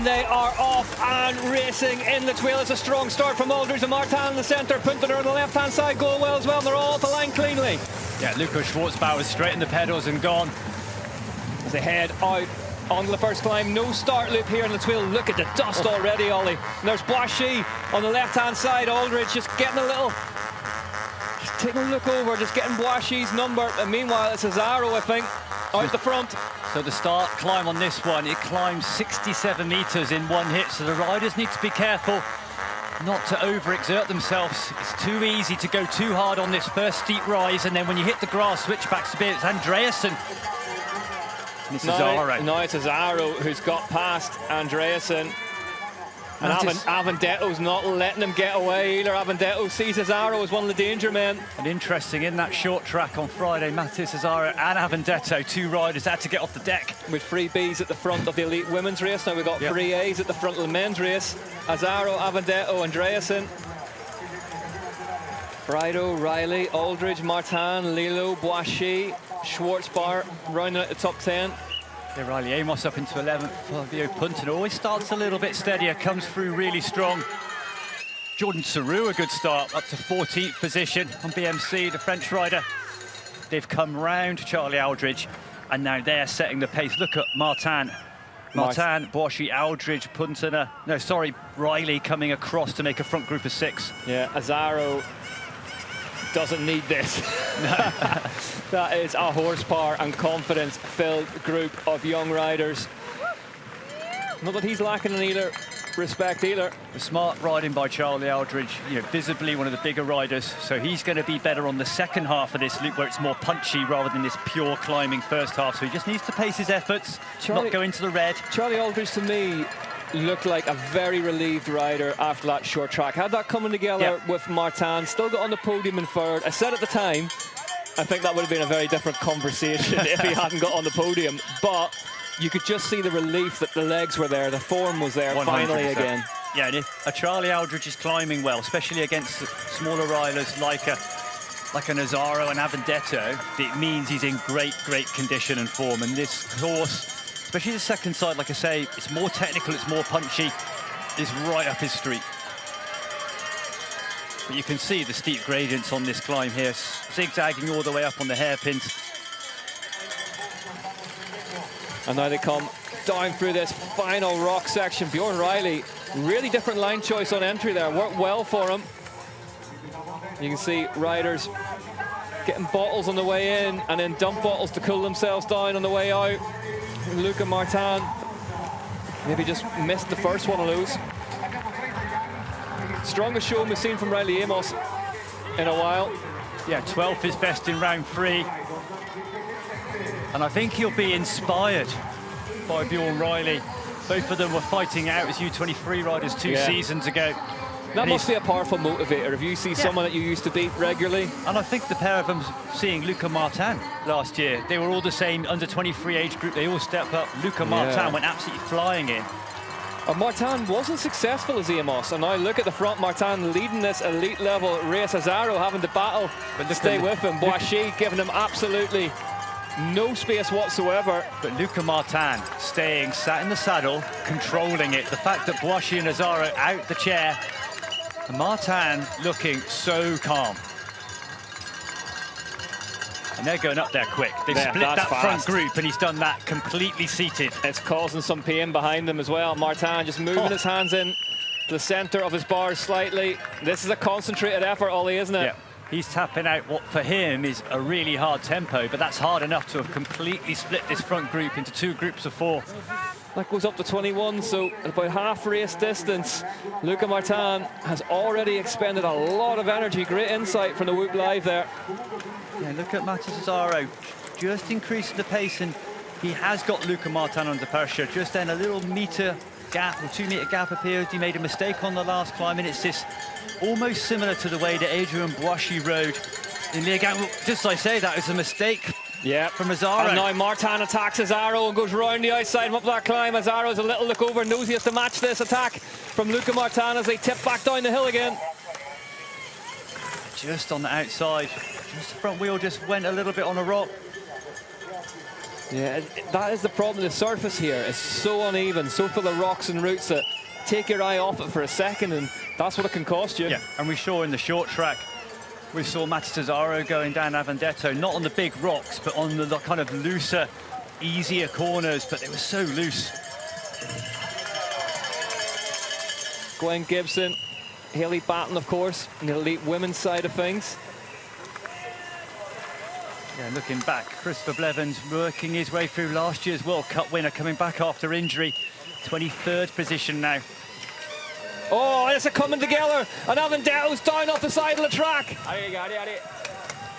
And they are off and racing in the Thuile. It's a strong start from Aldridge and Martan in the centre. Punter on the left-hand side going well as well. And they're all off the line cleanly. Yeah, Lukas Schwarzbauer straight in the pedals and gone. As they head out onto the first climb. No start loop here in the Thuile. Look at the dust already, Ollie. And there's Boishy on the left-hand side. Aldridge just getting a little... Just taking a look over, just getting Boishy's number. And meanwhile, it's Azaro, I think, out the front. So the start climb on this one, it climbs 67 meters in one hit, so the riders need to be careful not to overexert themselves. It's too easy to go too hard on this first steep rise, and then when you hit the grass, switchbacks a bit. It's Andreasen. And it's Azaro. No, it's Azaro who's got past Andreasen. And Avendetto's not letting him get away either. Avendetto sees Azaro as one of the danger men. And interesting, in that short track on Friday, Matthias Azaro and Avendetto, two riders, had to get off the deck. With free Bs at the front of the elite women's race. Now we've got free As at the front of the men's race. Azaro, Avendetto, Andreasen. Brido, Riley, Aldridge, Martan, Lilo, Boishy, Schwarzbauer rounding out the top 10. Yeah, Riley Amos up into 11th. Flavio Punton always starts a little bit steadier, comes through really strong. Jordan Sarou, a good start, up to 14th position on BMC, the French rider. They've come round Charlie Aldridge, and now they're setting the pace. Look at Martan, Boishy, Aldridge, Punton. No, sorry, Riley coming across to make a front group of 6. Yeah, Azaro doesn't need this. That is a horsepower and confidence-filled group of young riders. Not that he's lacking in either respect either. The smart riding by Charlie Aldridge, you know, visibly one of the bigger riders, so he's going to be better on the second half of this loop where it's more punchy rather than this pure climbing first half, so he just needs to pace his efforts, not go into the red. Charlie Aldridge, to me, looked like a very relieved rider after that short track. Had that coming together with Martan, still got on the podium in third. I said at the time, I think that would have been a very different conversation if he hadn't got on the podium, but you could just see the relief that the legs were there, the form was there 100%. Finally again. Yeah, and if a Charlie Aldridge is climbing well, especially against smaller riders like an Azaro and Avendetto, it means he's in great condition and form. And this course, especially the second side, like I say, it's more technical, it's more punchy, is right up his street. But you can see the steep gradients on this climb here, zigzagging all the way up on the hairpins. And now they come down through this final rock section. Bjorn Riley, really different line choice on entry there, worked well for him. You can see riders getting bottles on the way in and then dump bottles to cool themselves down on the way out. Luca Martan maybe just missed the first one of those. Strongest showing we've seen from Riley Amos in a while. Yeah, 12th is best in round 3. And I think he'll be inspired by Bjorn Riley. Both of them were fighting out as U23 riders 2 seasons ago. That must be a powerful motivator if you see someone that you used to beat regularly. And I think the pair of them, seeing Luca Martan last year, they were all the same under 23 age group. They all stepped up. Luca Martan went absolutely flying in. Martan wasn't successful as Amos, and now look at the front. Martan leading this elite level race. Azaro having to battle to stay with him. Boishy giving him absolutely no space whatsoever. But Luca Martan staying sat in the saddle, controlling it. The fact that Boishy and Azaro out the chair, and Martan looking so calm. And they're going up there quick. They've split that front group, and he's done that completely seated. It's causing some pain behind them as well. Martan just moving his hands in to the center of his bars slightly. This is a concentrated effort, Ollie, isn't it? Yeah. He's tapping out what for him is a really hard tempo, but that's hard enough to have completely split this front group into 2 groups of 4. That goes up to 21, so at about half race distance, Luca Martan has already expended a lot of energy. Great insight from the Whoop Live there. Yeah, look at Matthias Azaro, just increasing the pace, and he has got Luca Martan under pressure. Just then a little meter gap, or 2 meter gap appears. He made a mistake on the last climb, and it's this almost similar to the way that Adrian Boishy rode in Liège. Just as I say, that was a mistake from Azaro. And now Martan attacks Azaro and goes round the outside and up that climb. Azaro's a little look over, knows he has to match this attack from Luca Martan as they tip back down the hill again. Just on the outside, just the front wheel just went a little bit on a rock. Yeah, that is the problem. The surface here is so uneven, so full of rocks and roots that take your eye off it for a second, and that's what it can cost you. Yeah, and we saw in the short track, we saw Mattisaro going down Avendetto, not on the big rocks, but on the kind of looser, easier corners, but they were so loose. Gwen Gibson, Hayley Batten, of course, in the elite women's side of things. Yeah, looking back, Christopher Blevins working his way through last year's World Cup winner, coming back after injury. 23rd position now. Oh, it's a coming together, and Avendetto's down off the side of the track.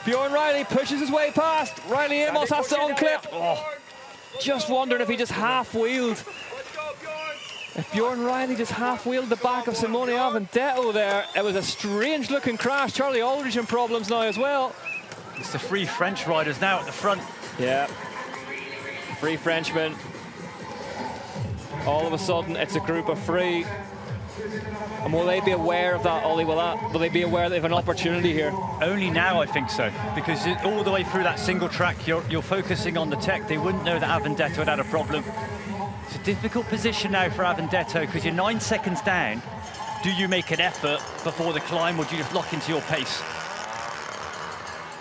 Bjorn Riley pushes his way past. Riley Amos has to unclip. Oh, just wondering if he just half-wheeled. If Bjorn Riley just half-wheeled the back of Simone Avendetto there, it was a strange-looking crash. Charlie Aldridge in problems now as well. It's the three French riders now at the front. Yeah, three Frenchmen. All of a sudden, it's a group of three. And will they be aware of that, Ollie? Will they be aware they have an opportunity here? Only now, I think so, because all the way through that single track, you're focusing on the tech. They wouldn't know that Avendetto had a problem. It's a difficult position now for Avendetto, because you're 9 seconds down. Do you make an effort before the climb, or do you just lock into your pace?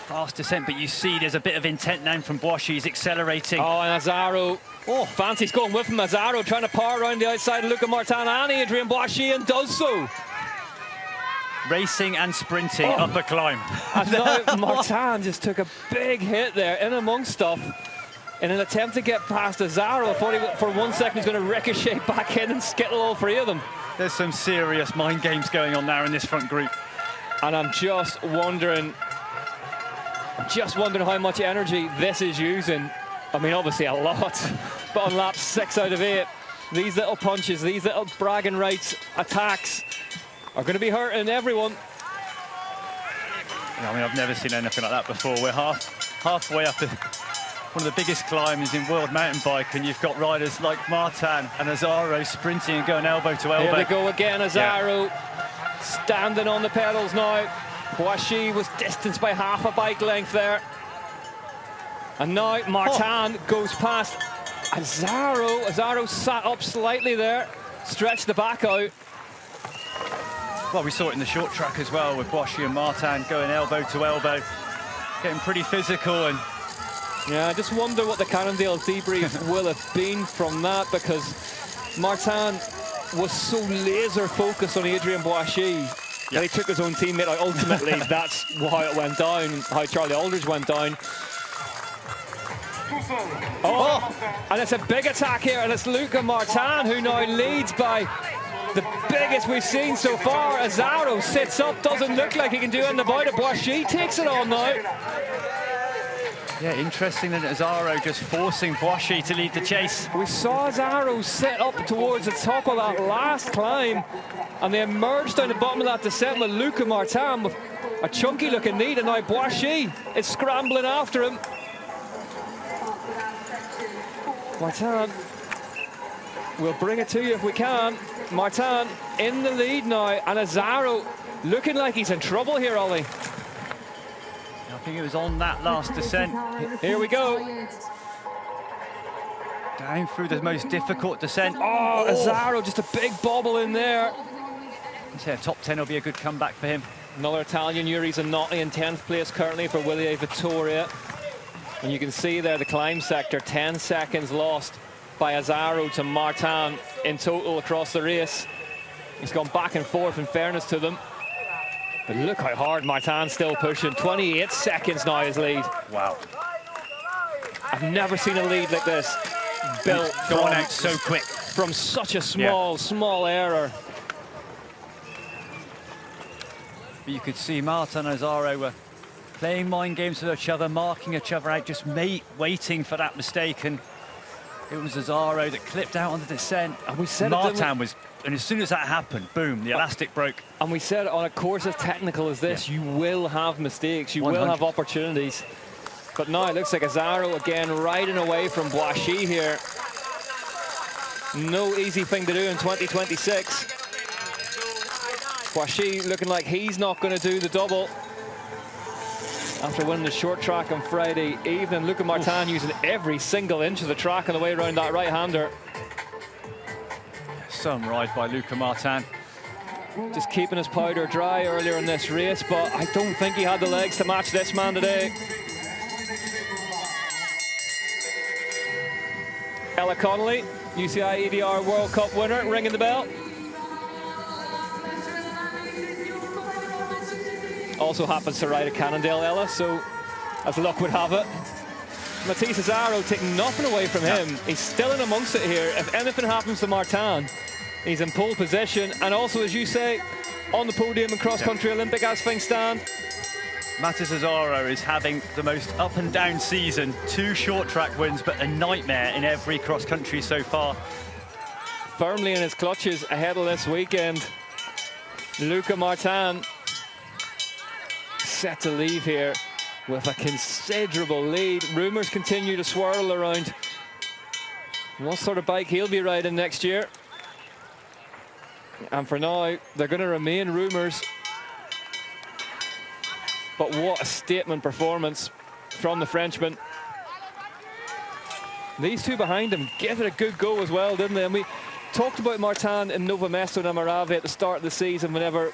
Fast descent, but you see there's a bit of intent now from Boishy. He's accelerating. Oh, and Azzaro. Oh, fancy's going with him. Azzaro trying to power around the outside of Luca Martan and Adrian Boishy, and does so. Racing and sprinting up a climb. And now Martan just took a big hit there in amongst stuff in an attempt to get past Azzaro. I thought for 1 second he's going to ricochet back in and skittle all three of them. There's some serious mind games going on now in this front group. And I'm just wondering how much energy this is using. I mean, obviously a lot, but on laps 6 out of 8, these little punches, these little bragging rights attacks are going to be hurting everyone. I mean, I've never seen anything like that before. We're halfway up one of the biggest climbs in world mountain bike, and you've got riders like Martan and Azzaro sprinting and going elbow to elbow. Here we go again, Azzaro standing on the pedals now. Boishy was distanced by half a bike length there. And now Martan goes past Azzaro. Azzaro sat up slightly there, stretched the back out. Well, we saw it in the short track as well, with Boishy and Martan going elbow to elbow, getting pretty physical. And yeah, I just wonder what the Cannondale debrief will have been from that, because Martan was so laser focused on Adrian Boishy. Yeah. He took his own teammate out. Ultimately, that's how it went down, how Charlie Aldridge went down. Oh, and it's a big attack here, and it's Luca Martan who now leads by the biggest we've seen so far. Azzaro sits up, doesn't look like he can do anything about it. Boishy takes it on now. Yeah, interesting that Azzaro just forcing Boishy to lead the chase. We saw Azzaro sit up towards the top of that last climb, and they emerged down the bottom of that descent with Luca Martan with a chunky looking lead, and now Boishy is scrambling after him. Martan, we'll bring it to you if we can. Martan in the lead now, and Azzaro looking like he's in trouble here, Ollie. I think it was on that last descent. Here we go. Down through the most difficult descent. Oh, Azzaro, just a big bobble in there. Yeah, top 10 will be a good comeback for him. Another Italian, Yuri Zanotti in 10th place currently for Willie Vittoria. And you can see there the climb sector, 10 seconds lost by Azzaro to Martan in total across the race. He's gone back and forth in fairness to them. But look how hard Martan's still pushing. 28 seconds now his lead. Wow. I've never seen a lead like this built going out so quick from such a small error. But you could see Martan and Azzaro were playing mind games with each other, marking each other out, just waiting for that mistake. And it was Azzaro that clipped out on the descent. And we said Martan was, and as soon as that happened, boom, the elastic broke. And we said on a course as technical as this, you will have mistakes, you 100. will have opportunities. But now it looks like Azzaro again riding away from Boishy here. No easy thing to do in 2026. Boishy looking like he's not going to do the double. after winning the short track on Friday evening. Luca Martan using every single inch of the track on the way around that right-hander. Some ride by Luca Martan. Just keeping his powder dry earlier in this race, but I don't think he had the legs to match this man today. Ella Connolly, UCI EDR World Cup winner, ringing the bell. Also happens to ride a Cannondale, Ella, so as luck would have it. Matisse Cesaro taking nothing away from him. He's still in amongst it here. If anything happens to Martan, he's in pole position, and also, as you say, on the podium in cross-country Olympic as things stand. Matisse Cesaro is having the most up and down season. 2 short track wins, but a nightmare in every cross-country so far. Firmly in his clutches ahead of this weekend. Luca Martan set to leave here with a considerable lead. Rumours continue to swirl around what sort of bike he'll be riding next year. And for now, they're going to remain rumours. But what a statement performance from the Frenchman. These two behind him give it a good go as well, didn't they? And we talked about Martan in Nove Mesto and Amarave at the start of the season whenever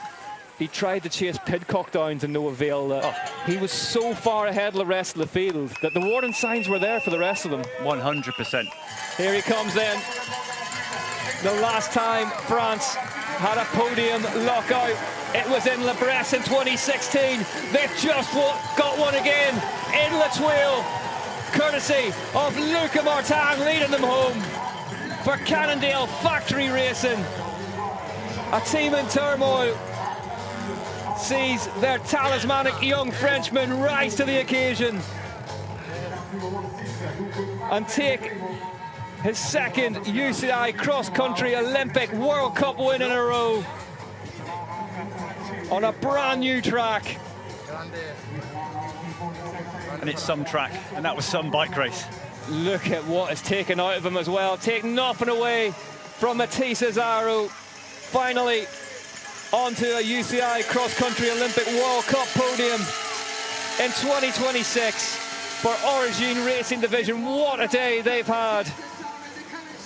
he tried to chase Pidcock down to no avail. He was so far ahead of the rest of the field that the warning signs were there for the rest of them. 100%. Here he comes then. The last time France had a podium lockout, it was in La Bresse in 2016. They've just got one again in La Thuile, courtesy of Luca Martan leading them home for Cannondale Factory Racing. A team in turmoil sees their talismanic young Frenchman rise to the occasion and take his second UCI cross-country Olympic World Cup win in a row on a brand new track. And it's some track, and that was some bike race. Look at what is taken out of him as well. Take nothing away from Matisse Cesaro. Finally onto a UCI cross-country Olympic World Cup podium in 2026 for Origin Racing Division. What a day they've had.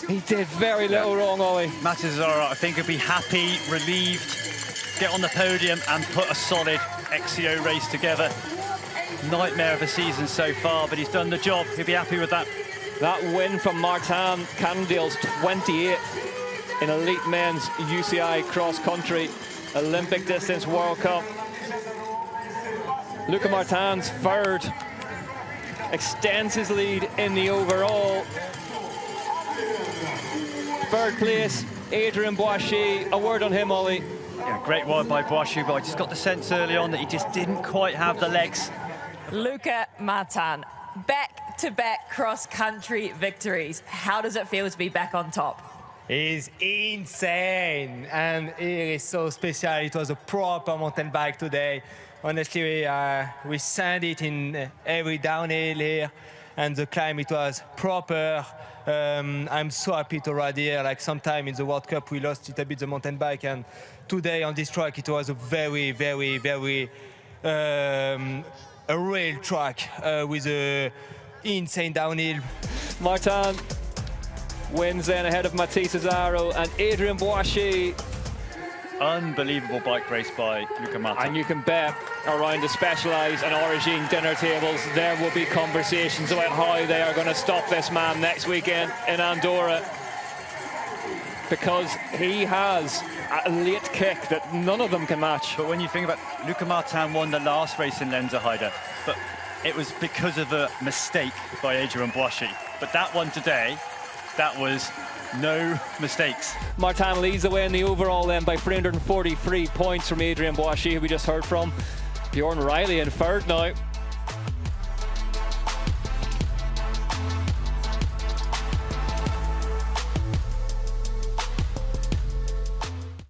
He did very little wrong, Ollie. Matisse Cesaro, I think, would be happy, relieved, get on the podium and put a solid XCO race together. Nightmare of a season so far, but he's done the job. He'll be happy with that. That win from Martan, Cannondale's 28th in Elite Men's UCI cross-country Olympic Distance World Cup. Luca Martan's third extends his lead in the overall. Third place, Adrien Boissy. A word on him, Ollie. Yeah, great one by Boissy, but I just got the sense early on that he just didn't quite have the legs. Luca Martan, back-to-back cross-country victories. How does it feel to be back on top? It's insane, and it is so special. It was a proper mountain bike today. Honestly, we sent it in every downhill here, and the climb, it was proper. I'm so happy to ride here. Like, sometime in the World Cup, we lost it a bit, the mountain bike, and today on this track, it was a very, very, very a rail track with a insane downhill. Martan wins then ahead of Matisse Cesaro and Adrien Boissy. Unbelievable bike race by Luca Martan. And you can bet around the Specialized and Origin dinner tables, there will be conversations about how they are going to stop this man next weekend in Andorra, because he has a late kick that none of them can match. But when you think about Luca Martan won the last race in Lenzerheide, but it was because of a mistake by Adrien Boissy. But that one today, that was no mistakes. Martan leads the way in the overall then by 343 points from Adrien Boissy, who we just heard from. Bjorn Riley in third now.